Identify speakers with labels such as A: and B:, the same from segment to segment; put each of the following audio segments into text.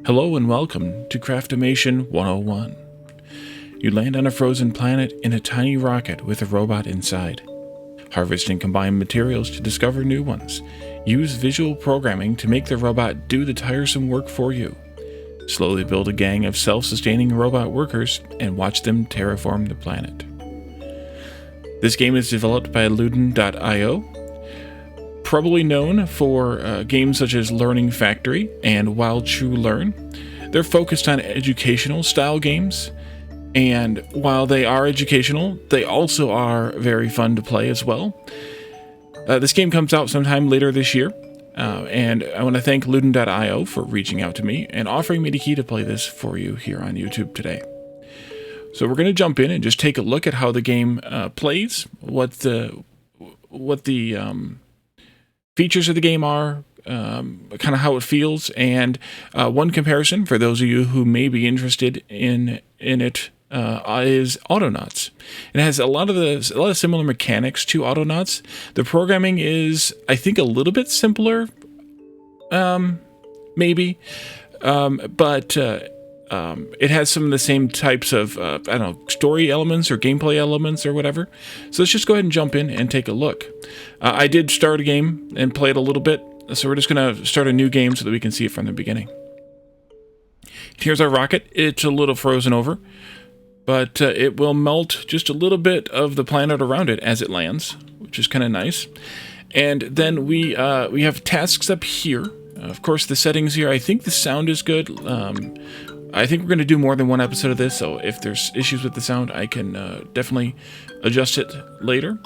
A: Hello and welcome to Craftomation 101. You land on a frozen planet in a tiny rocket with a robot inside. Harvest and combine materials to discover new ones. Use visual programming to make the robot do the tiresome work for you. Slowly build a gang of self-sustaining robot workers and watch them terraform the planet. This game is developed by Luden.io, probably known for games such as Learning Factory and While True Learn. They're focused on educational style games, and while they are educational, they also are very fun to play as well. This game comes out sometime later this year, and I want to thank Luden.io for reaching out to me and offering me the key to play this for you here on YouTube today. So we're going to jump in and just take a look at how the game plays, what the features of the game are, kind of how it feels, and one comparison for those of you who may be interested in it is Autonauts. It has a lot of similar mechanics to Autonauts. The programming is, I think, a little bit simpler, maybe, but it has some of the same types of, story elements or gameplay elements or whatever. So let's just go ahead and jump in and take a look. I did start a game and play it a little bit, so we're just going to start a new game so that we can see it from the beginning. Here's our rocket. It's a little frozen over, but it will melt just a little bit of the planet around it as it lands, which is kind of nice. And then we have tasks up here. Of course, the settings here, I think the sound is good. I think we're going to do more than one episode of this, so if there's issues with the sound, I can definitely adjust it later.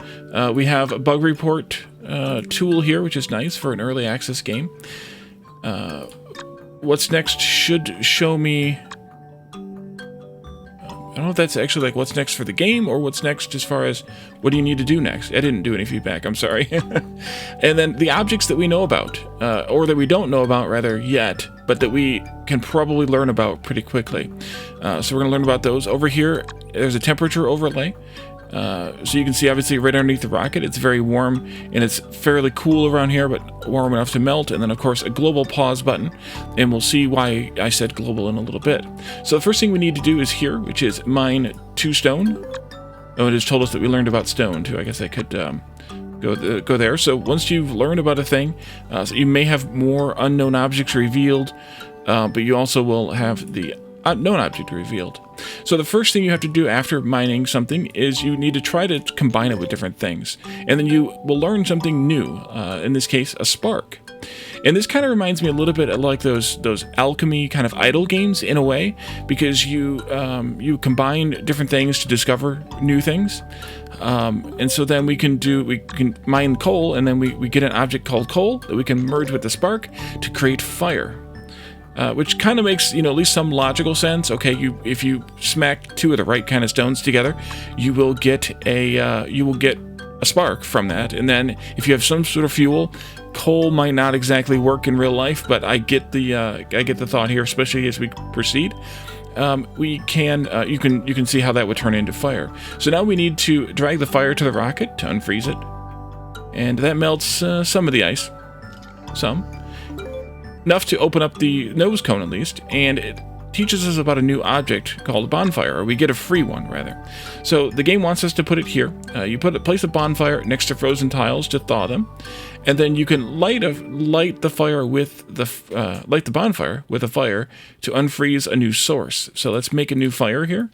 A: We have a bug report tool here, which is nice for an early access game. What's next should show me... I don't know if that's actually like what's next for the game or what's next as far as what do you need to do next. I didn't do any feedback, I'm sorry. And then the objects that we know about, or that we don't know about rather yet, but that we can probably learn about pretty quickly. So we're going to learn about those. Over here, there's a temperature overlay. So you can see obviously right underneath the rocket, it's very warm and it's fairly cool around here, but warm enough to melt. And then of course a global pause button, and we'll see why I said global in a little bit. So the first thing we need to do is here, which is mine 2 stone. Oh, it has told us that we learned about stone too. I guess I could go there. So once you've learned about a thing, so you may have more unknown objects revealed, but you also will have the unknown object revealed. So the first thing you have to do after mining something is you need to try to combine it with different things. And then you will learn something new, in this case, a spark. And this kind of reminds me a little bit of like those alchemy kind of idle games in a way, because you combine different things to discover new things. And so then we can mine coal, and then we get an object called coal that we can merge with the spark to create fire. Which kind of makes, at least some logical sense. Okay, if you smack 2 of the right kind of stones together, you will get a spark from that. And then if you have some sort of fuel, coal might not exactly work in real life, but I get the thought here, especially as we proceed. You can see how that would turn into fire. So now we need to drag the fire to the rocket to unfreeze it, and that melts some of the ice, enough to open up the nose cone at least, and it teaches us about a new object called a bonfire, or we get a free one rather. So the game wants us to put it here. You place a bonfire next to frozen tiles to thaw them, and then you can light the bonfire with a fire to unfreeze a new source. So let's make a new fire here,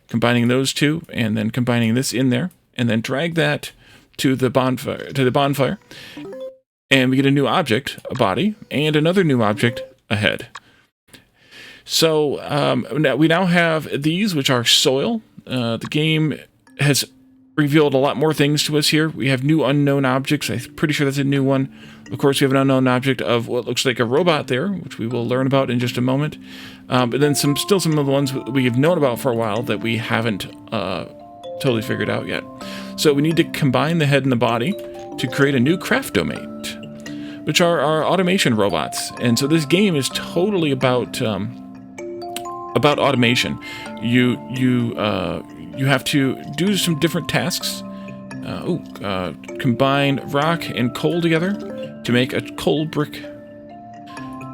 A: combining those two, and then combining this in there, and then drag that to the bonfire. And we get a new object, a body, and another new object, a head. So we now have these, which are soil. The game has revealed a lot more things to us here. We have new unknown objects. I'm pretty sure that's a new one. Of course, we have an unknown object of what looks like a robot there, which we will learn about in just a moment. But then some of the ones we have known about for a while that we haven't totally figured out yet. So we need to combine the head and the body to create a new Craftomate, which are our automation robots. And so this game is totally about automation. You have to do some different tasks. Combine rock and coal together to make a coal brick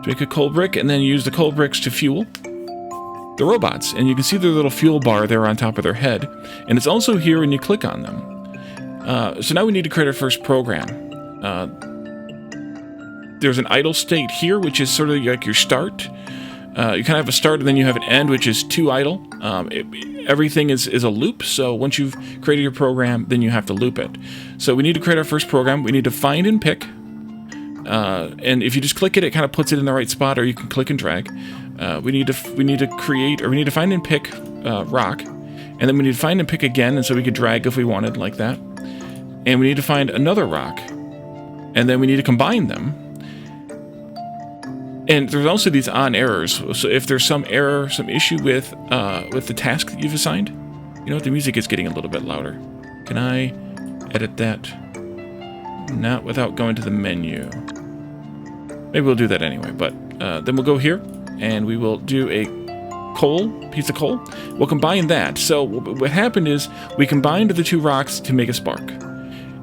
A: to make a coal brick, and then use the coal bricks to fuel the robots. And you can see their little fuel bar there on top of their head. And it's also here when you click on them. So now we need to create our first program. There's an idle state here, which is sort of like your start. You kind of have a start, and then you have an end, which is to idle. Everything is a loop, so once you've created your program, then you have to loop it. So we need to create our first program. We need to find and pick. And if you just click it, it kind of puts it in the right spot, or you can click and drag. We need to find and pick rock, and then we need to find and pick again, and so we could drag if we wanted, like that. And we need to find another rock, and then we need to combine them. And there's also these on errors. So if there's some error, some issue with the task that you've assigned, you know what, the music is getting a little bit louder. Can I edit that? Not without going to the menu. Maybe we'll do that anyway, but then we'll go here, and we will do a piece of coal. We'll combine that. So what happened is we combined the two rocks to make a spark.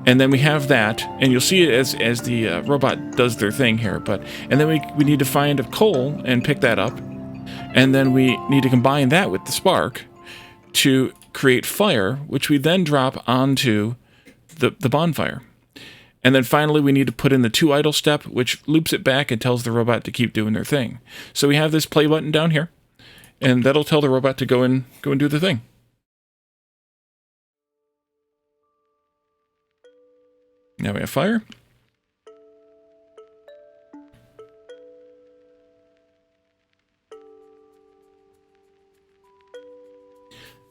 A: And then we have that, and you'll see it as the robot does their thing here. And then we need to find a coal and pick that up, and then we need to combine that with the spark to create fire, which we then drop onto the bonfire. And then finally, we need to put in the to idle step, which loops it back and tells the robot to keep doing their thing. So we have this play button down here, and that'll tell the robot to go and do the thing. Now we have fire.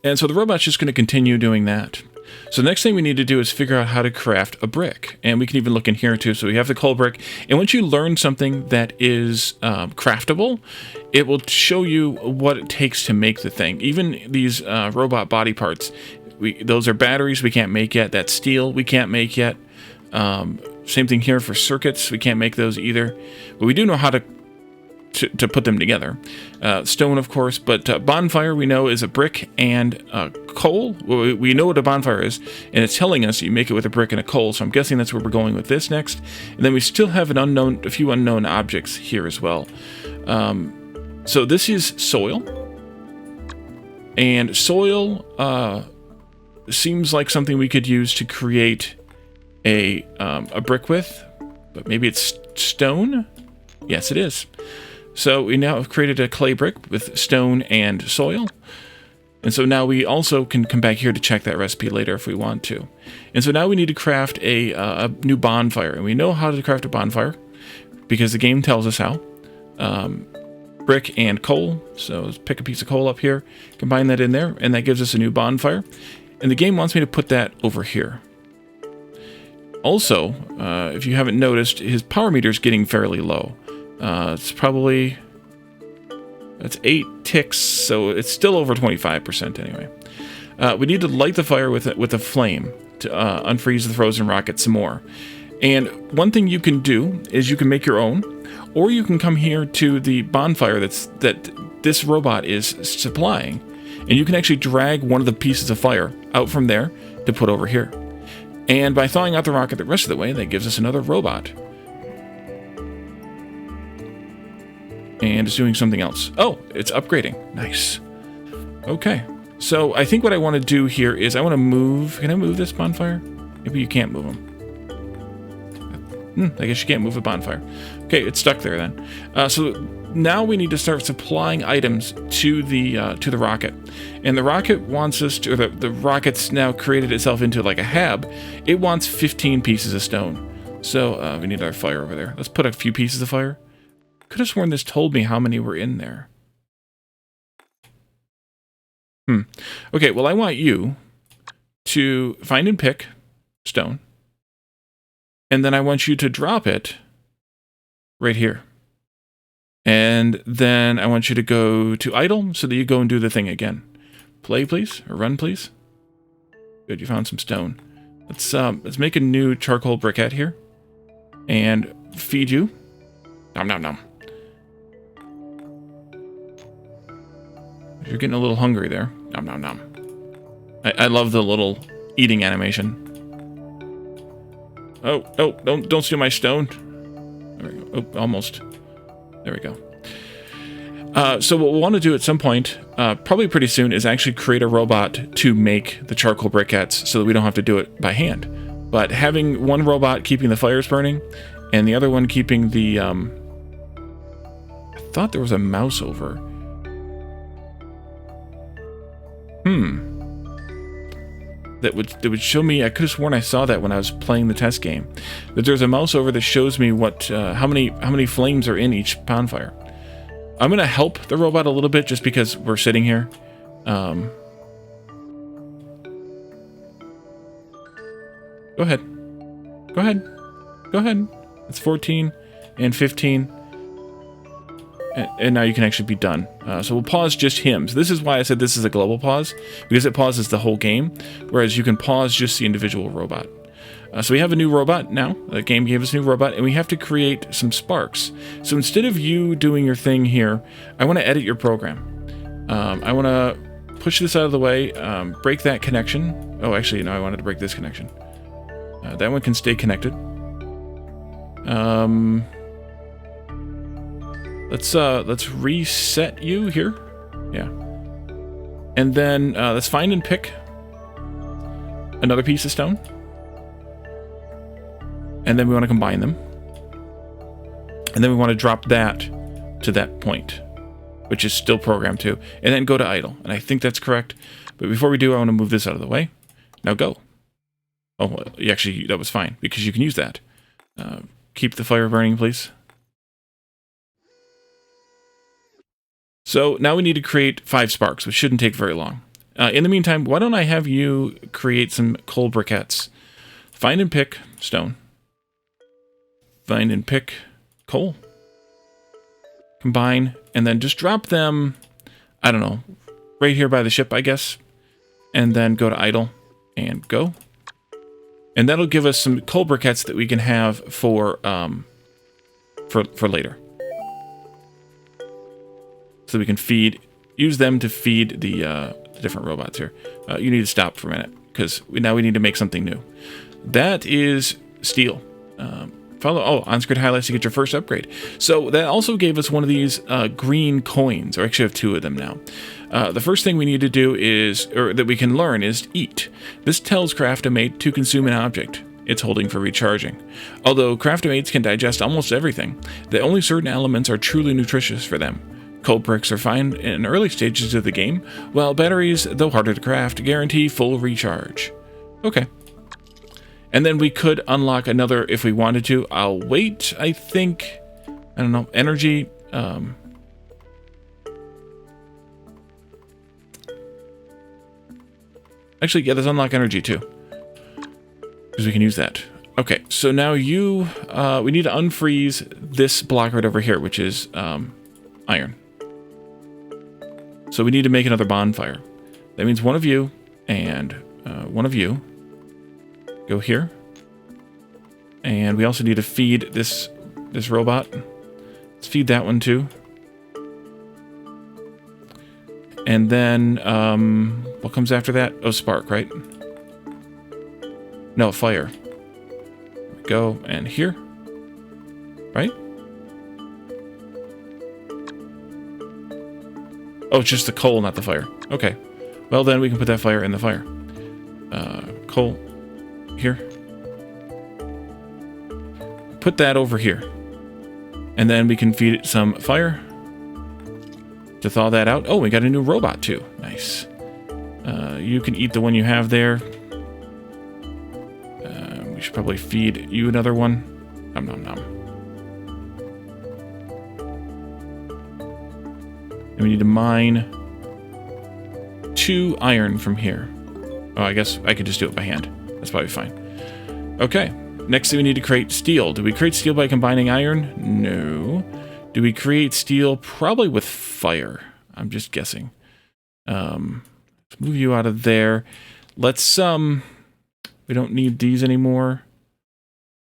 A: And so the robot's just going to continue doing that. So the next thing we need to do is figure out how to craft a brick. And we can even look in here too. So we have the coal brick. And once you learn something that is craftable, it will show you what it takes to make the thing. Even these robot body parts, those are batteries we can't make yet. That's steel we can't make yet. Same thing here for circuits. We can't make those either. But we do know how to put them together. Stone, of course, but bonfire we know is a brick and coal. Well, we know what a bonfire is, and it's telling us you make it with a brick and a coal, so I'm guessing that's where we're going with this next. And then we still have a few unknown objects here as well. So this is soil. And soil seems like something we could use to create a brick with, but maybe it's stone? Yes, it is. So we now have created a clay brick with stone and soil. And so now we also can come back here to check that recipe later if we want to. And so now we need to craft a new bonfire. And we know how to craft a bonfire because the game tells us how. Brick and coal. So let's pick a piece of coal up here, combine that in there, and that gives us a new bonfire. And the game wants me to put that over here. Also, if you haven't noticed, his power meter is getting fairly low. It's 8 ticks, so it's still over 25% anyway. We need to light the fire with a flame to unfreeze the frozen rocket some more. And one thing you can do is you can make your own, or you can come here to the bonfire that this robot is supplying, and you can actually drag one of the pieces of fire out from there to put over here. And by thawing out the rocket the rest of the way, that gives us another robot. And it's doing something else. Oh, it's upgrading. Nice. Okay. So I think what I want to do here is I want to move... Can I move this bonfire? Maybe you can't move them. I guess you can't move a bonfire. Okay, it's stuck there then. So now we need to start supplying items to the rocket. And the rocket wants us to... Or the rocket's now created itself into like a hab. It wants 15 pieces of stone. So we need our fire over there. Let's put a few pieces of fire. Could have sworn this told me how many were in there. Okay, well, I want you to find and pick stone. And then I want you to drop it right here. And then I want you to go to idle so that you go and do the thing again. Play, please, or run, please. Good, you found some stone. Let's make a new charcoal briquette here. And feed you. Nom, nom, nom. You're getting a little hungry there. Nom, nom, nom. I love the little eating animation. Oh, don't steal my stone. There we go. Oh, almost. There we go. So what we'll want to do at some point, probably pretty soon, is actually create a robot to make the charcoal briquettes so that we don't have to do it by hand. But having one robot keeping the fires burning and the other one keeping the... I thought there was a mouse over. That would show me... I could have sworn I saw that when I was playing the test game. That there's a mouse over that shows me what how many flames are in each bonfire. I'm going to help the robot a little bit just because we're sitting here. Go ahead. Go ahead. Go ahead. It's 14 and 15. And now you can actually be done. So we'll pause just him. So this is why I said this is a global pause, because it pauses the whole game, whereas you can pause just the individual robot. So we have a new robot now. The game gave us a new robot, and we have to create some sparks. So instead of you doing your thing here, I want to edit your program. I want to push this out of the way, break that connection. Oh, actually, no, I wanted to break this connection. That one can stay connected. Let's reset you here. Yeah. And then let's find and pick another piece of stone. And then we want to combine them. And then we want to drop that to that point, which is still programmed to. And then go to idle. And I think that's correct. But before we do, I want to move this out of the way. Now go. Oh, well, actually, that was fine, because you can use that. Keep the fire burning, please. So now we need to create 5 sparks, which shouldn't take very long. In the meantime, why don't I have you create some coal briquettes? Find and pick stone. Find and pick coal. Combine, and then just drop them, I don't know, right here by the ship, I guess. And then go to idle and go. And that'll give us some coal briquettes that we can have for later. So we can use them to feed the different robots here. You need to stop for a minute, because now we need to make something new. That is steel. On-screen highlights to get your first upgrade. So that also gave us one of these green coins, or actually I have 2 of them now. The first thing we need to do is, or that we can learn, is eat. This tells Craftomate to consume an object it's holding for recharging. Although Craftomates can digest almost everything, that only certain elements are truly nutritious for them. Coal bricks are fine in early stages of the game, while batteries, though harder to craft, guarantee full recharge. Okay. And then we could unlock another if we wanted to. I'll wait, I think. I don't know. Energy. Actually, yeah, let's unlock energy too, because we can use that. Okay, so now we need to unfreeze this block right over here, which is iron. So we need to make another bonfire. That means one of you and one of you go here. And we also need to feed this robot. Let's feed that one too. And then what comes after that? Oh, spark, right? No, fire. There we go, and here. Right? Oh, it's just the coal, not the fire. Okay. Well, then we can put that fire in the fire. Coal here. Put that over here. And then we can feed it some fire to thaw that out. Oh, we got a new robot too. Nice. You can eat the one you have there. We should probably feed you another one. Nom nom nom. And we need to mine 2 iron from here. Oh, I guess I could just do it by hand. That's probably fine. Okay. Next thing we need to create steel. Do we create steel by combining iron? No. Do we create steel? Probably with fire. I'm just guessing. Let's move you out of there. Let's, we don't need these anymore.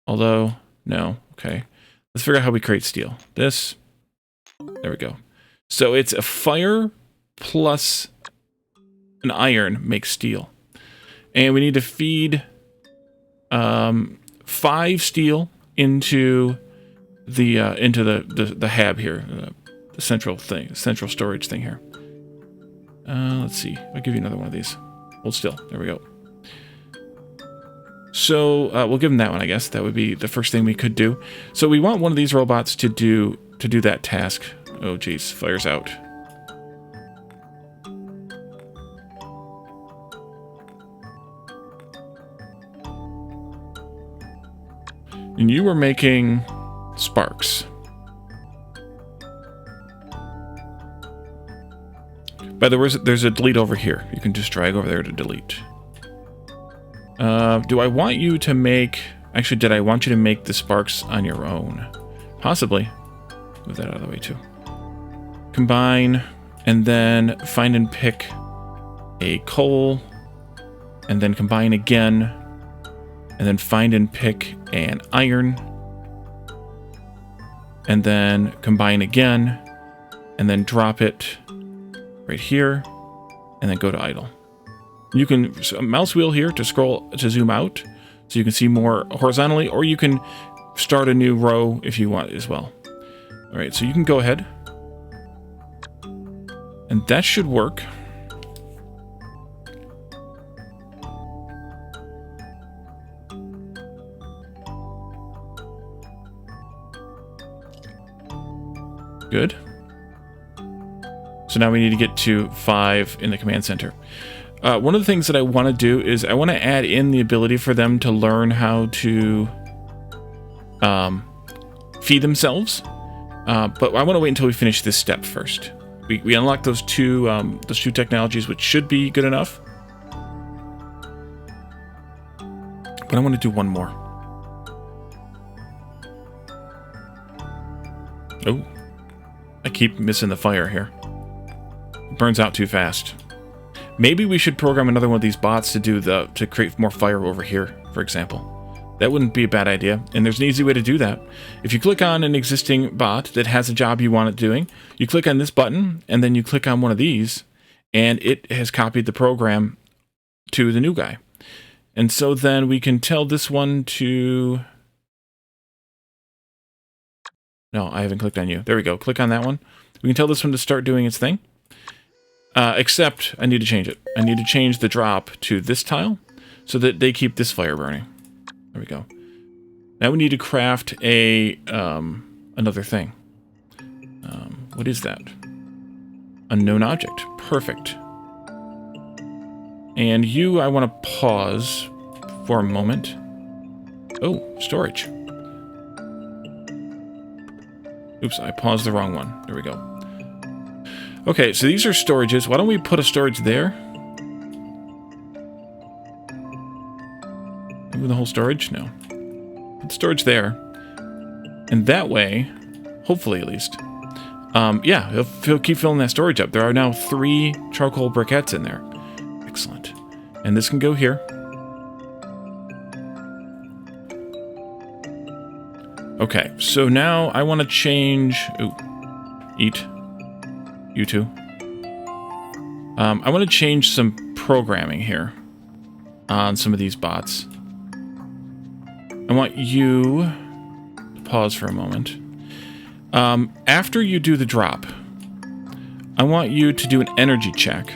A: Although, no. Okay. Let's figure out how we create steel. This. There we go. So it's a fire plus an iron makes steel. And we need to feed 5 steel into into the hab here, the central storage thing here. Let's see. I'll give you another one of these. Hold still. There we go. So we'll give them that one, I guess. That would be the first thing we could do. So we want one of these robots to do that task. Oh, geez. Fire's out. And you were making sparks. By the way, there's a delete over here. You can just drag over there to delete. Do I want you to make... Actually, did I want you to make the sparks on your own? Possibly. Move that out of the way, too. Combine, and then find and pick a coal, and then combine again, and then find and pick an iron, and then combine again, and then drop it right here, and then go to idle. You can mouse wheel here to scroll to zoom out, so you can see more horizontally, or you can start a new row if you want as well. All right, so you can go ahead, and that should work. Good. So now we need to get to 5 in the command center. One of the things that I want to do is I want to add in the ability for them to learn how to feed themselves. But I want to wait until we finish this step first. We unlock those two technologies, which should be good enough. But I want to do one more. Oh, I keep missing the fire here. It burns out too fast. Maybe we should program another one of these bots to create more fire over here, for example. That wouldn't be a bad idea, and there's an easy way to do that. If you click on an existing bot that has a job you want it doing, you click on this button, and then you click on one of these, and it has copied the program to the new guy. And so then we can tell this one to... No, I haven't clicked on you. There we go. Click on that one. We can tell this one to start doing its thing. Except I need to change it. I need to change the drop to this tile so that they keep this fire burning. There we go. Now we need to craft a another thing. What is that? Unknown object. Perfect. And you, I want to pause for a moment. Oh, storage. Oops, I paused the wrong one. There we go. Okay, so these are storages. Why don't we put a storage there? Move the whole storage? No. Put storage there. And that way, hopefully at least, yeah, he'll keep filling that storage up. There are now 3 charcoal briquettes in there. Excellent. And this can go here. Okay, so now I want to change... Ooh, eat. You two. I want to change some programming here on some of these bots. I want you to pause for a moment. After you do the drop, I want you to do an energy check.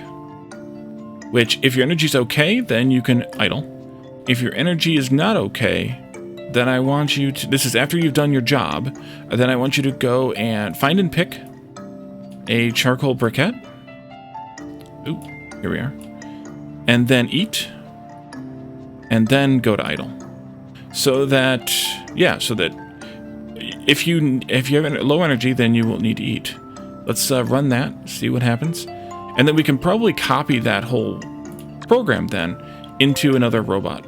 A: Which, if your energy is okay, then you can idle. If your energy is not okay, then I want you to... This is after you've done your job. Then I want you to go and find and pick a charcoal briquette. Ooh, here we are. And then eat. And then go to idle. So that, yeah, so that if you have low energy, then you will need to eat. Let's run that, see what happens. And then we can probably copy that whole program then into another robot.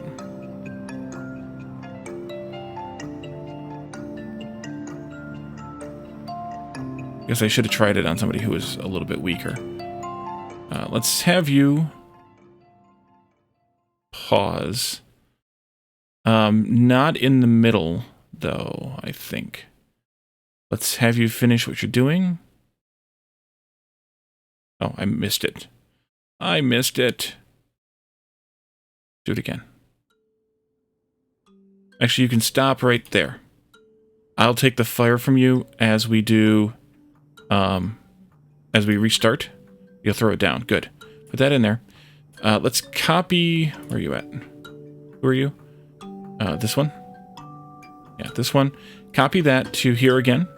A: I guess I should have tried it on somebody who was a little bit weaker. Let's have you pause. Not in the middle, though, I think. Let's have you finish what you're doing. Oh, I missed it. I missed it. Do it again. Actually, you can stop right there. I'll take the fire from you as we do, as we restart. You'll throw it down. Good. Put that in there. Let's copy... Where are you at? Who are you? This one? Yeah, this one. Copy that to here again.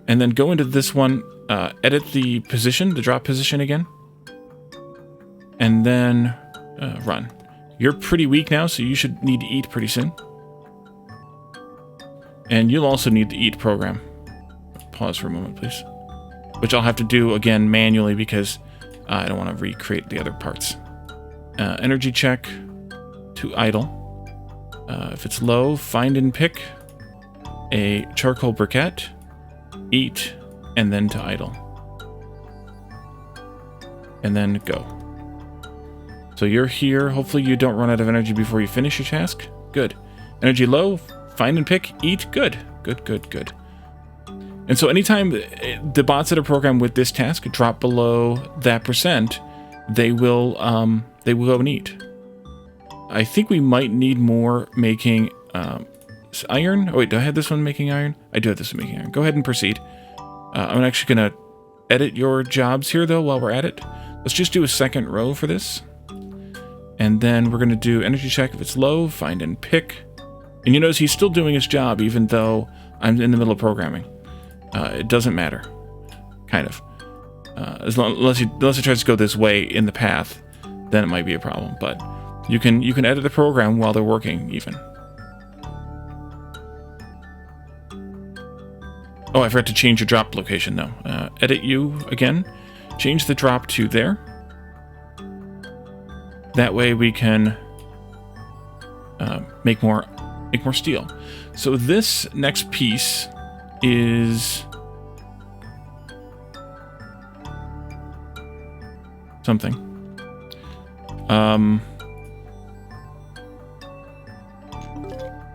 A: And then go into this one, edit the position, the drop position again. And then run. You're pretty weak now, so you should need to eat pretty soon. And you'll also need to eat program. Pause for a moment, please. Which I'll have to do again manually because I don't want to recreate the other parts. Energy check to idle. If it's low, find and pick a charcoal briquette, eat, and then to idle. And then go. So you're here. Hopefully you don't run out of energy before you finish your task. Good. Energy low, find and pick, eat. Good. Good, good, good. And so anytime the bots that are programmed with this task drop below that percent, they will go and eat. I think we might need more making iron. Oh wait, do I have this one making iron? I do have this one making iron. Go ahead and proceed. I'm actually going to edit your jobs here though while we're at it. Let's just do a second row for this. And then we're going to do energy check. If it's low, find and pick. And you notice he's still doing his job even though I'm in the middle of programming. It doesn't matter. Kind of. Unless it tries to go this way in the path, then it might be a problem. But you can edit the program while they're working even. Oh, I forgot to change your drop location though. Edit you again. Change the drop to there. That way we can make more steel. So this next piece is something.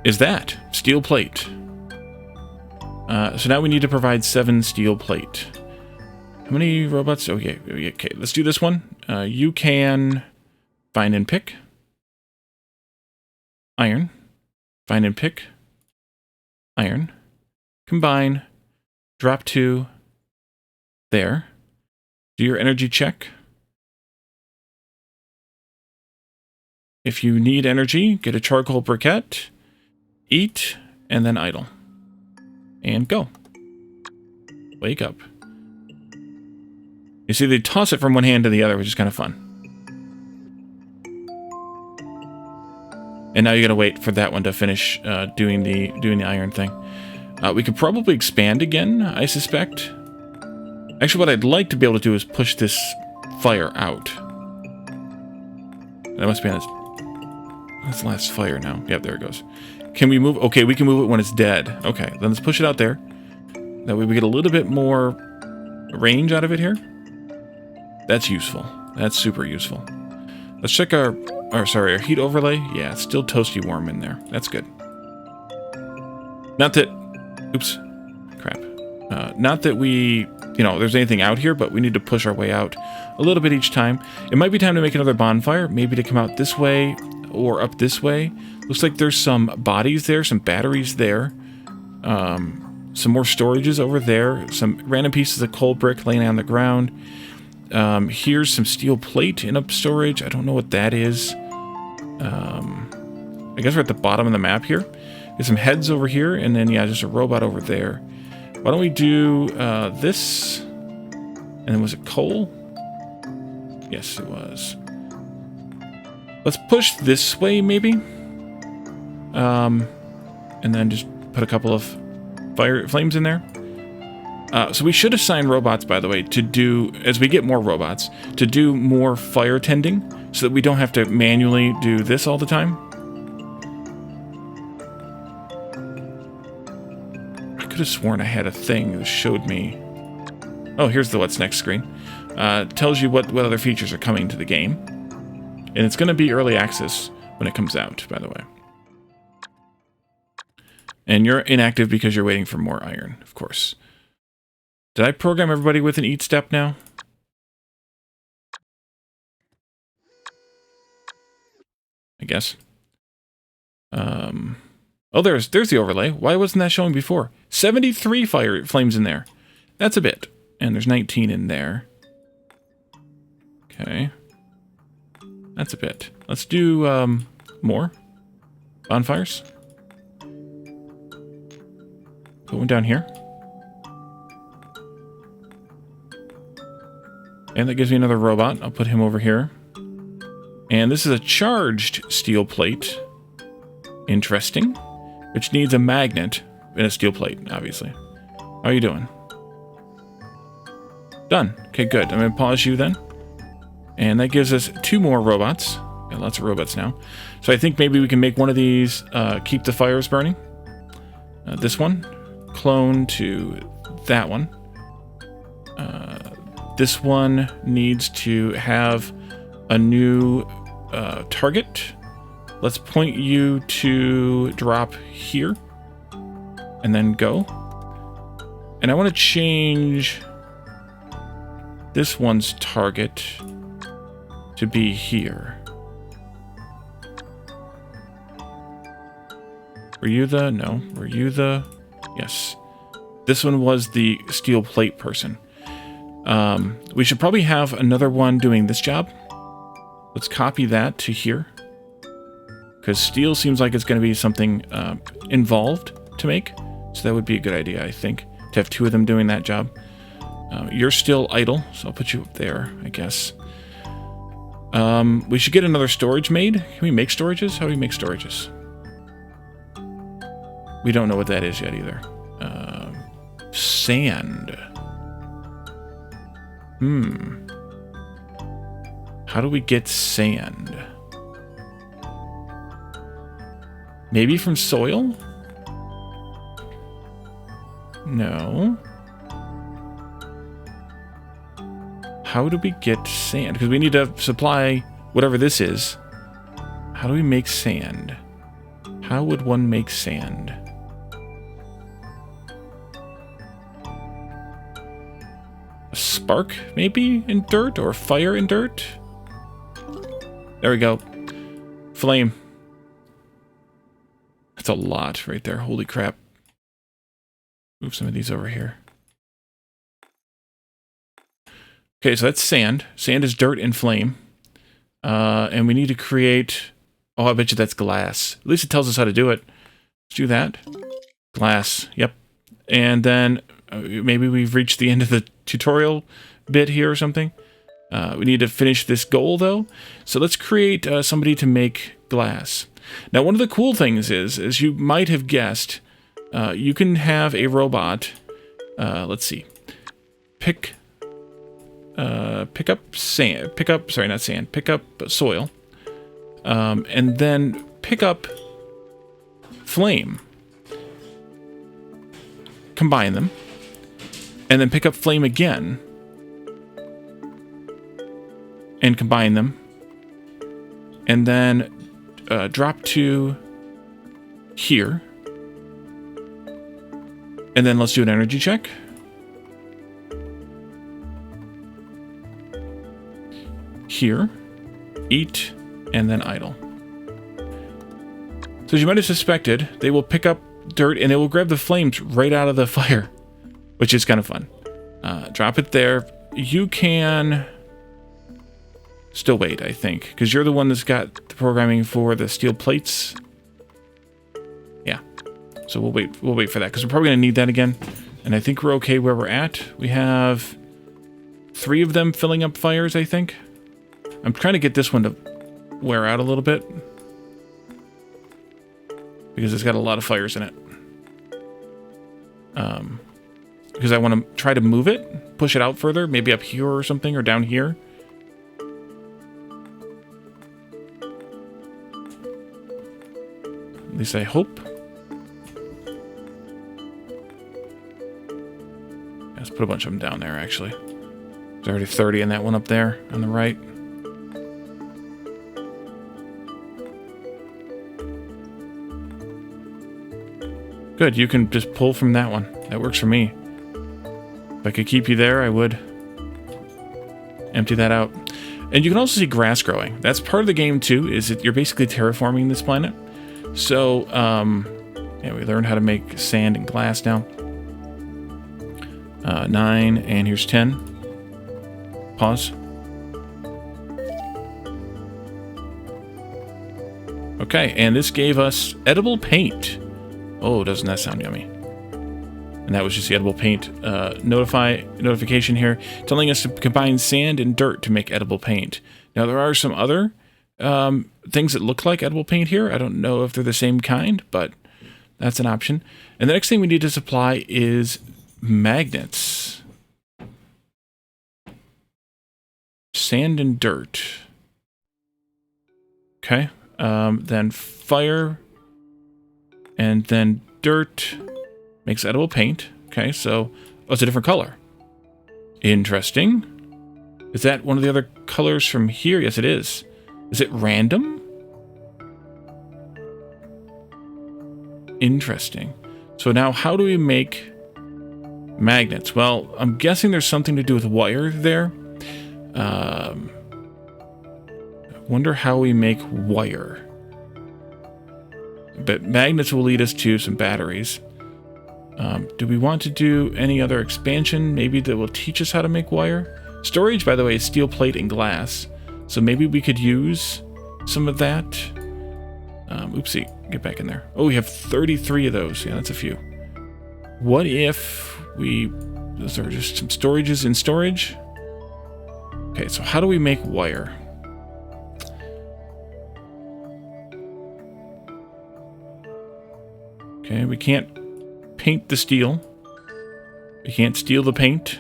A: Is that steel plate? So now we need to provide 7 steel plate. How many robots? Okay, okay. Let's do this one. You can find and pick iron. Find and pick iron. Combine. Drop to there. Do your energy check. If you need energy, get a charcoal briquette. Eat, and then idle. And go. Wake up. You see, they toss it from one hand to the other, which is kind of fun. And now you gotta wait for that one to finish doing the iron thing. We could probably expand again, I suspect. Actually, what I'd like to be able to do is push this fire out. That must be on this. That's the last fire now. Yep, there it goes. Can we move? Okay, we can move it when it's dead. Okay, then let's push it out there. That way we get a little bit more range out of it here. That's useful. That's super useful. Let's check our heat overlay. Yeah, it's still toasty warm in there. That's good. Not that... Oops. Crap. Not that we... there's anything out here, but we need to push our way out a little bit each time. It might be time to make another bonfire. Maybe to come out this way or up this way. Looks like there's some bodies there, some batteries there. Some more storages over there. Some random pieces of coal brick laying on the ground. Here's some steel plate in up storage. I don't know what that is. I guess we're at the bottom of the map here. There's some heads over here, and then, yeah, just a robot over there. Why don't we do this? And then was it coal? Yes, it was. Let's push this way, maybe. And then just put a couple of flames in there. So we should assign robots, by the way, to do, as we get more robots, to do more fire tending, so that we don't have to manually do this all the time. I could have sworn I had a thing that showed me... Oh, here's the what's next screen. Tells you what other features are coming to the game. And it's going to be early access when it comes out, by the way. And you're inactive because you're waiting for more iron, of course. Did I program everybody with an eat step now? I guess. Oh, there's the overlay. Why wasn't that showing before? 73 fire flames in there. That's a bit. And there's 19 in there. Okay. That's a bit. Let's do more bonfires. Put one down here. And that gives me another robot. I'll put him over here. And this is a charged steel plate. Interesting. Which needs a magnet and a steel plate, obviously. How are you doing? Done. Okay, good. I'm going to polish you then. And that gives us 2 more robots. Got lots of robots now. So I think maybe we can make one of these keep the fires burning. This one. Clone to that one. This one needs to have a new target. Let's point you to drop here. And then go. And I want to change this one's target to be here. Were you the... No. Were you the... Yes. This one was the steel plate person. We should probably have another one doing this job. Let's copy that to here. Because steel seems like it's going to be something involved to make. So that would be a good idea, I think, to have 2 of them doing that job. You're still idle, so I'll put you up there, I guess. We should get another storage made. Can we make storages? How do we make storages? We don't know what that is yet either. Sand. How do we get sand? Maybe from soil? No. How do we get sand? Because we need to supply whatever this is. How do we make sand? How would one make sand? A spark, maybe, in dirt? Or fire in dirt? There we go. Flame. That's a lot right there. Holy crap. Move some of these over here. Okay, so that's sand. Sand is dirt and flame. And we need to create... Oh, I bet you that's glass. At least it tells us how to do it. Let's do that. Glass. Yep. And then maybe we've reached the end of the tutorial bit here or something. We need to finish this goal, though. So let's create somebody to make glass. Now, one of the cool things is, as you might have guessed, you can have a robot... let's see. Pick up sand. Sorry, not sand. Pick up soil. And then pick up flame. Combine them. And then pick up flame again. And combine them. And then drop to here. And then let's do an energy check. Here. Eat. And then idle. So as you might have suspected, they will pick up dirt and it will grab the flames right out of the fire, which is kind of fun. Drop it there. You can still wait, I think, because you're the one that's got the programming for the steel plates. Yeah. So we'll wait for that because we're probably going to need that again. And I think we're okay where we're at. We have 3 of them filling up fires, I think. I'm trying to get this one to wear out a little bit because it's got a lot of fires in it. Because I want to try to move it, push it out further, maybe up here or something, or down here. At least I hope. Let's put a bunch of them down there, actually. There's already 30 in that one up there on the right. Good, you can just pull from that one. That works for me. If I could keep you there, I would. Empty that out. And you can also see grass growing. That's part of the game too, is that you're basically terraforming this planet. So, Yeah, we learned how to make sand and glass now. 9, and here's 10. Pause. Okay, and this gave us edible paint. Oh, doesn't that sound yummy? And that was just the edible paint notification here, telling us to combine sand and dirt to make edible paint. Now, there are some other things that look like edible paint here. I don't know if they're the same kind, but that's an option. And the next thing we need to supply is magnets. Sand and dirt. Okay. Then fire. And then dirt makes edible paint. Okay, so... Oh, it's a different color. Interesting. Is that one of the other colors from here? Yes, it is. Is it random? Interesting. So now, how do we make magnets? Well, I'm guessing there's something to do with wire there. Wonder how we make wire. But magnets will lead us to some batteries. Do we want to do any other expansion? Maybe that will teach us how to make wire? Storage, by the way, is steel plate and glass. So maybe we could use some of that. Oopsie, get back in there. Oh, we have 33 of those. Yeah, that's a few. What if we... Those are just some storages in storage. Okay, so how do we make wire? Okay, we can't paint the steel. We can't steal the paint.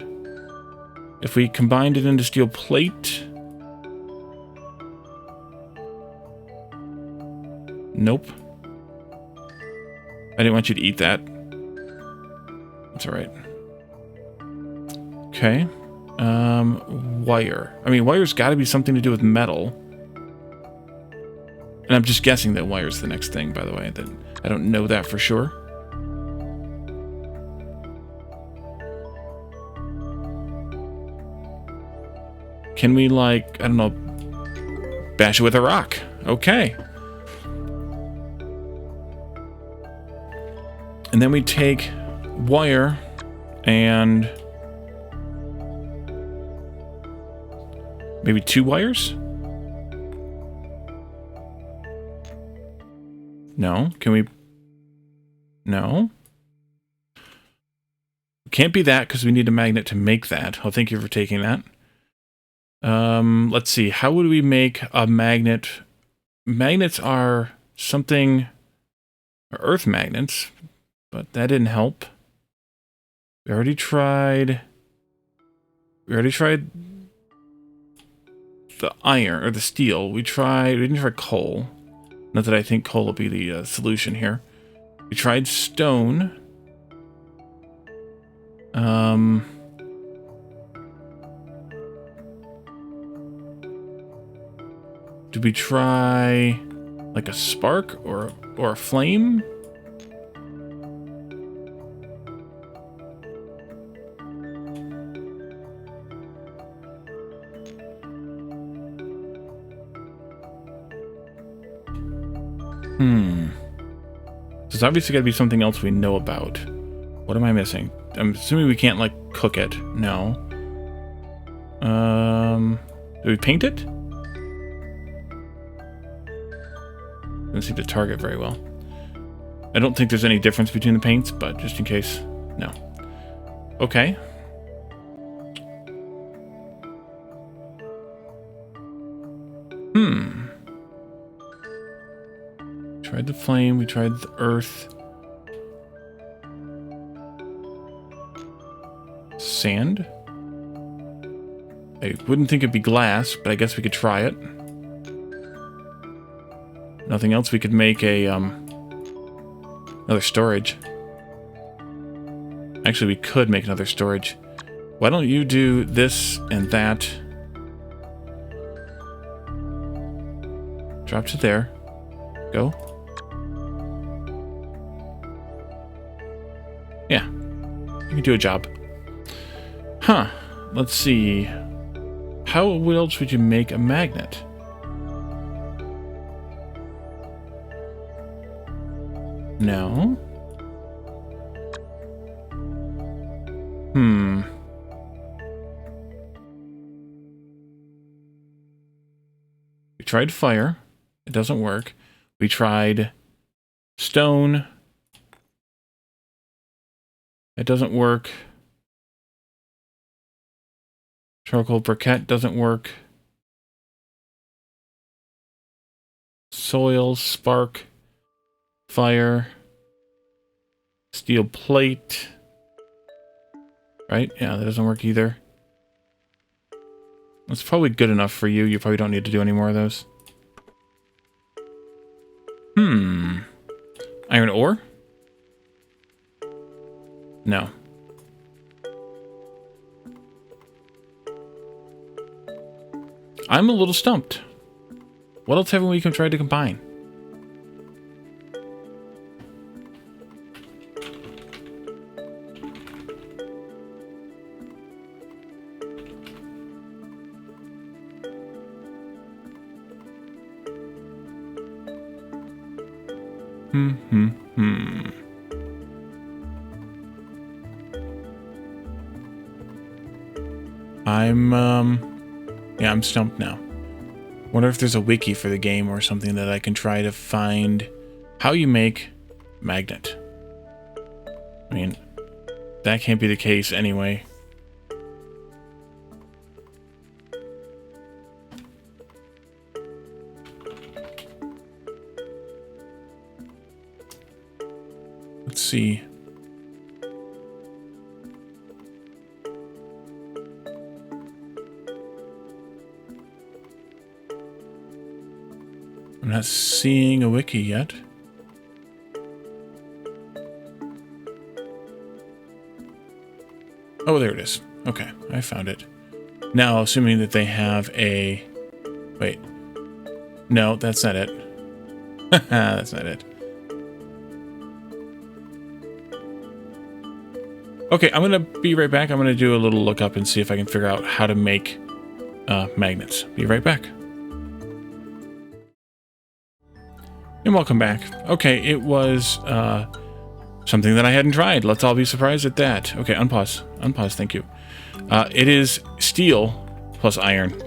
A: If we combined it into steel plate... Nope. I didn't want you to eat that. That's alright. Okay. Wire. I mean, wire's got to be something to do with metal. And I'm just guessing that wire's the next thing, by the way. That I don't know that for sure. Can we, like, I don't know, bash it with a rock? Okay. And then we take wire and maybe 2 wires? No. Can we? No. Can't be that because we need a magnet to make that. Oh, thank you for taking that. Let's see. How would we make a magnet? Magnets are something... Earth magnets. But that didn't help. We already tried the iron, or the steel. We didn't try coal. Not that I think coal will be the solution here. We tried stone. Did we try like a spark or a flame? There's obviously got to be something else we know about. What am I missing? I'm assuming we can't, like, cook it. No. Do we paint it? Doesn't seem to target very well. I don't think there's any difference between the paints, but just in case, no. Okay. Tried the flame, we tried the earth. Sand? I wouldn't think it'd be glass, but I guess we could try it. Nothing else, we could make a, another storage. Actually, we could make another storage. Why don't you do this and that? Drop to there. Go. Yeah. You can do a job. Huh. Let's see. What else would you make a magnet? No. We tried fire. It doesn't work. We tried stone. It doesn't work. Charcoal briquette doesn't work. Soil, spark, fire, steel plate. Right? Yeah, that doesn't work either. That's probably good enough for you. You probably don't need to do any more of those. Iron ore? No. I'm a little stumped. What else haven't we tried to combine? Yeah, I'm stumped now. Wonder if there's a wiki for the game or something that I can try to find how you make magnet. I mean, that can't be the case anyway. Let's see. I'm not seeing a wiki yet. Oh, there it is. Okay, I found it. Now, assuming that they have a... Wait. No, that's not it. That's not it. Okay, I'm going to be right back. I'm going to do a little look up and see if I can figure out how to make magnets. Be right back. And welcome back. Okay, it was something that I hadn't tried. Let's all be surprised at that. Okay, unpause. Unpause, thank you. It is steel plus iron.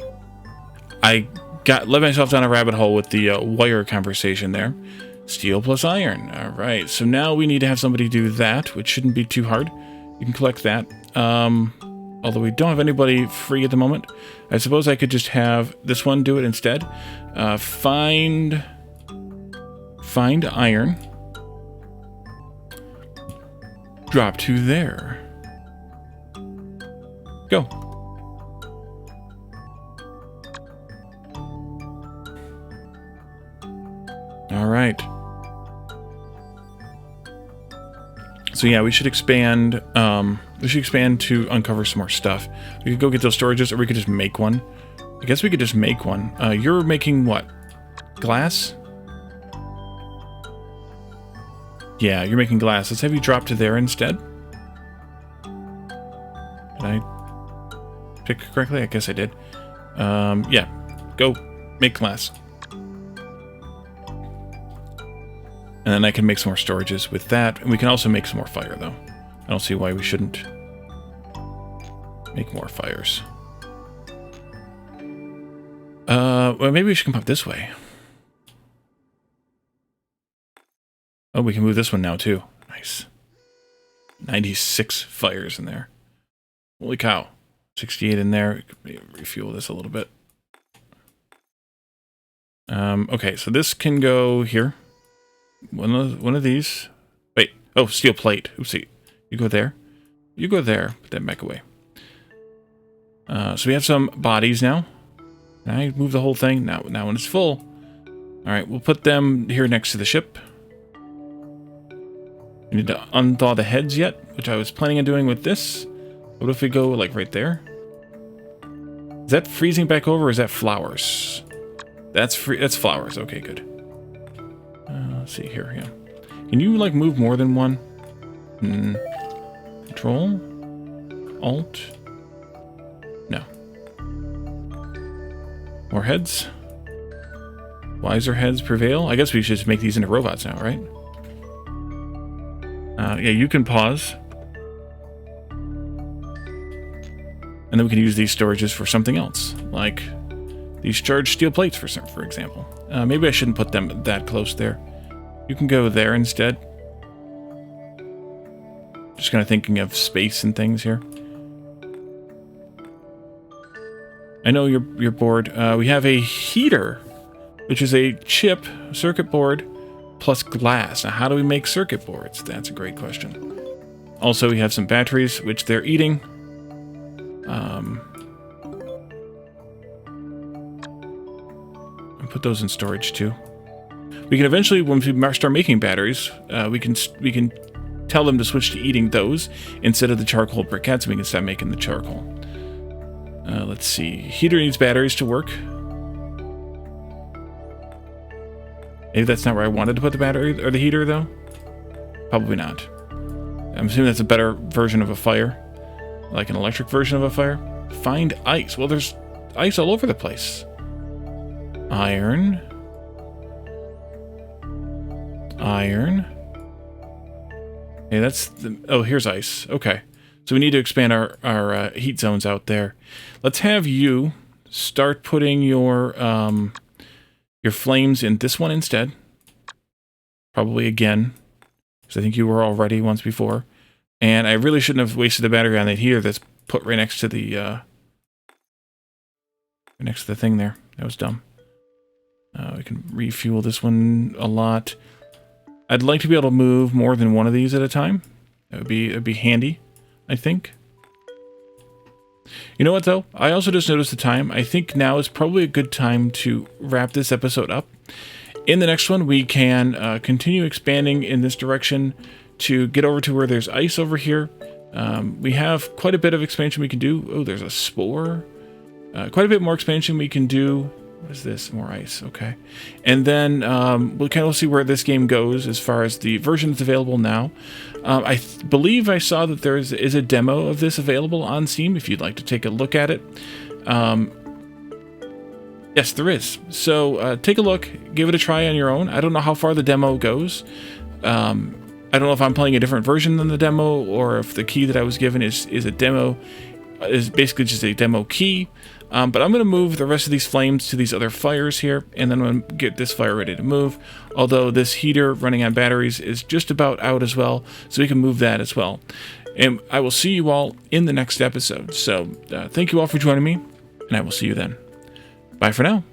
A: I led myself down a rabbit hole with the wire conversation there. Steel plus iron. All right, so now we need to have somebody do that, which shouldn't be too hard. You can collect that. Although we don't have anybody free at the moment. I suppose I could just have this one do it instead. Find iron. Drop to there. Go. All right. So yeah, we should expand. We should expand to uncover some more stuff. We could go get those storages, or we could just make one. I guess we could just make one. You're making what? Glass? Yeah, you're making glass. Let's have you drop to there instead. Did I pick correctly? I guess I did. Yeah, go make glass. And then I can make some more storages with that. And we can also make some more fire, though. I don't see why we shouldn't make more fires. Well, maybe we should come up this way. Oh, we can move this one now, too. Nice. 96 fires in there. Holy cow. 68 in there. We could refuel this a little bit. Okay, so this can go here. One of these. Wait. Oh, steel plate. Oopsie. You go there. You go there. Put that back away. So we have some bodies now. Can I move the whole thing? Now when it's full. Alright, we'll put them here next to the ship. We need to unthaw the heads yet, which I was planning on doing with this. What if we go, like, right there? Is that freezing back over, or is that flowers? That's flowers. Okay, good. Let's see here, yeah. Can you, like, move more than one? Control? Alt? No. More heads? Wiser heads prevail? I guess we should just make these into robots now, right? Yeah, you can pause. And then we can use these storages for something else, like these charged steel plates, for example. Maybe I shouldn't put them that close there. You can go there instead. Just kind of thinking of space and things here. I know you're bored. We have a heater, which is a chip circuit board plus glass. Now, how do we make circuit boards? That's a great question. Also, we have some batteries, which they're eating. And put those in storage too. We can eventually, when we start making batteries, we can tell them to switch to eating those instead of the charcoal briquettes, and we can start making the charcoal. Let's see. Heater needs batteries to work. Maybe that's not where I wanted to put the battery or the heater, though. Probably not. I'm assuming that's a better version of a fire, like an electric version of a fire. Find ice. Well, there's ice all over the place. Iron. Iron. Okay, that's the... Oh, here's ice. Okay. So we need to expand our heat zones out there. Let's have you start putting your flames in this one instead. Probably again, because I think you were already once before. And I really shouldn't have wasted the battery on that heater that's put right next to the thing there. That was dumb. We can refuel this one a lot. I'd like to be able to move more than one of these at a time. It'd be handy, I think. You know what, though? I also just noticed the time. I think now is probably a good time to wrap this episode up. In the next one, we can continue expanding in this direction to get over to where there's ice over here. We have quite a bit of expansion we can do. Oh, there's a spore. Quite a bit more expansion we can do. What is this? More ice. Okay. And then we'll kind of see where this game goes as far as the version that's available now. I believe I saw that there is a demo of this available on Steam if you'd like to take a look at it. Yes, there is. So take a look. Give it a try on your own. I don't know how far the demo goes. I don't know if I'm playing a different version than the demo or if the key that I was given is a demo. Is basically just a demo key. But I'm going to move the rest of these flames to these other fires here, and then I'm going to get this fire ready to move. Although this heater running on batteries is just about out as well, so we can move that as well. And I will see you all in the next episode. So thank you all for joining me, and I will see you then. Bye for now.